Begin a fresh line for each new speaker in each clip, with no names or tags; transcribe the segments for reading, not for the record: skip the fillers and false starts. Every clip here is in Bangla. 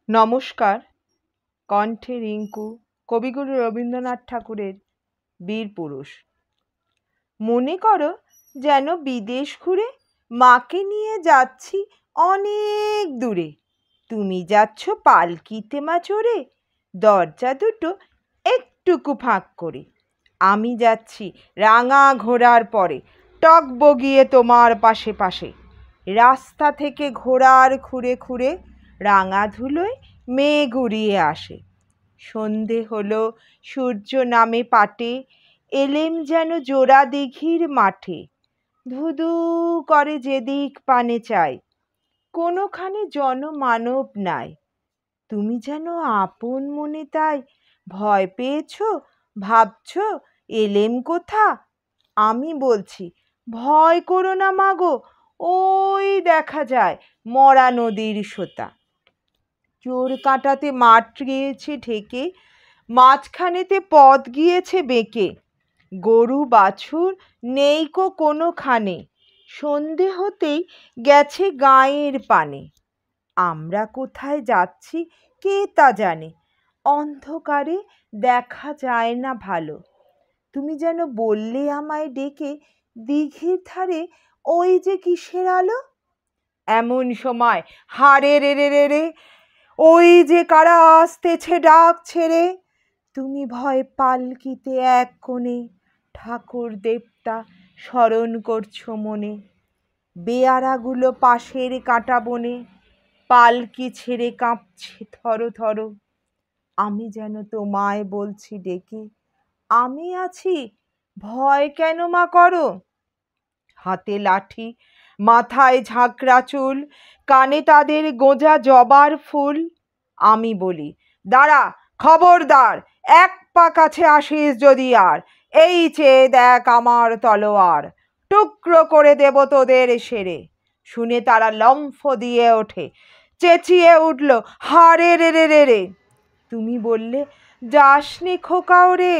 নমস্কার। কণ্ঠে রিঙ্কু, কবিগুরু রবীন্দ্রনাথ ঠাকুরের বীর পুরুষ। মনে করো যেন বিদেশ ঘুরে মাকে নিয়ে যাচ্ছি অনেক দূরে। তুমি যাচ্ছ পালকিতে মা চড়ে, দরজা দুটো একটুকু ফাঁক করে। আমি যাচ্ছি রাঙা ঘোড়ার পরে, টক বগিয়ে তোমার পাশে পাশে। রাস্তা থেকে ঘোড়ার খুঁড়ে খুঁড়ে রাঙা ধুলোয় মেঘ উড়িয়ে আসে। সন্ধে হলো, সূর্য নামে পাটে, এলেম যেন জোড়া দিঘির মাঠে। ধুধু করে যেদিক পানে চাই, কোনোখানে জনমানব নাই। তুমি যেন আপন মনে তাই ভয় পেয়েছ, ভাবছ এলেম কোথা। আমি বলছি ভয় করো না মাগো, ওই দেখা যায় মরা নদীর সোতা। চোর কাঁটাতে মাঠ গিয়েছে ঢেকে, মাঝখানেতে পথ গিয়েছে বেঁকে। গরু বাছুর নেইকো কোনোখানে, সন্ধে হতেই গেছে গাঁয়ের পানে। আমরা কোথায় যাচ্ছি কে তা জানে, অন্ধকারে দেখা যায় না ভালো। তুমি যেন বললে আমায় ডেকে, দিঘির ধারে ওই যে কিসের আলো। এমন সময় হারে রে রে রে রে, ওই যে কারা আসতেছে ডাক ছেড়ে। তুমি ভয় পালকিতে এক কোণে, ঠাকুর দেবতা স্মরণ করছো মনে। বেয়ারাগুলো পাশের কাঁটা বনে, পালকি ছেড়ে কাঁপছে থরো থরো। আমি যেন তোমায় বলছি ডেকে, আমি আছি, ভয় কেন মা করো। হাতে লাঠি, মাথায় ঝাঁকড়া চুল, কানে তাদের গোঁজা জবার ফুল। আমি বলি দাঁড়া, খবরদার, এক পা কাছে আসিস যদি আর, এই চেয়ে দেখ আমার তলোয়ার, টুকরো করে দেব তোদের সেরে। শুনে তারা লম্ফ দিয়ে ওঠে, চেঁচিয়ে উঠল হারে রে রে রে রে। তুমি বললে যাসনি খোকা ওরে।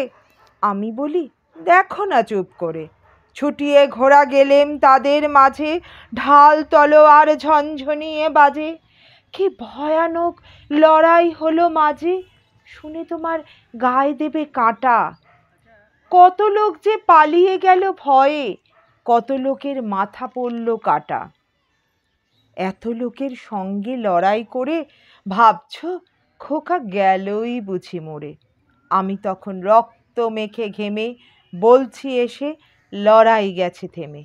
আমি বলি দেখো না চুপ করে। ছুটিয়ে ঘোড়া গেলেম তাদের মাঝে, ঢাল তলোয়ার ঝনঝনিয়ে বাজে। কি ভয়ানক লড়াই হলো মাঝে, শুনে তোমার গায়ে দেবে কাঁটা। কত লোক যে পালিয়ে গেল ভয়ে, কত লোকের মাথা পড়ল কাটা। এত লোকের সঙ্গে লড়াই করে ভাবছ খোকা গেলই বুঝি মরে। আমি তখন রক্ত মেখে ঘেমে বলছি এসে, লড়াই গেছে থেমে।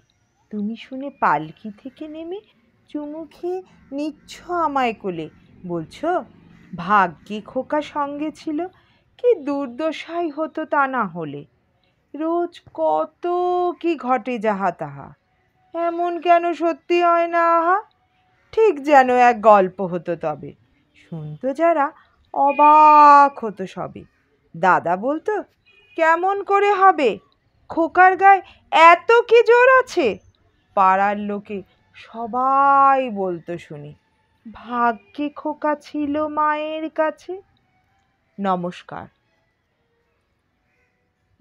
তুমি শুনে পালকি থেকে নেমে চুমু খেয়ে নিচ্ছ আমায় কোলে, বলছো ভাগ্যে খোকা সঙ্গে ছিল, কি দুর্দশাই হতো তা না হলে। রোজ কত কি ঘটে যাহা তাহা, এমন কেন সত্যি হয় না আহা। ঠিক যেন এক গল্প হতো তবে, শুনতো যারা অবাক হতো সবে। দাদা বলতো কেমন করে হবে, খোকার গায়ে এত কি জোর আছে। পাড়ার লোকে সবাই বলতো শুনি, ভাগ্যে খোকা ছিল মায়ের কাছে। নমস্কার।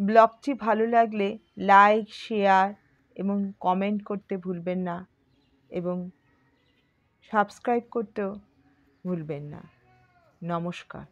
ব্লগটি ভালো লাগলে লাইক, শেয়ার এবং কমেন্ট করতে ভুলবেন না, এবং সাবস্ক্রাইব করতেও ভুলবেন না। নমস্কার।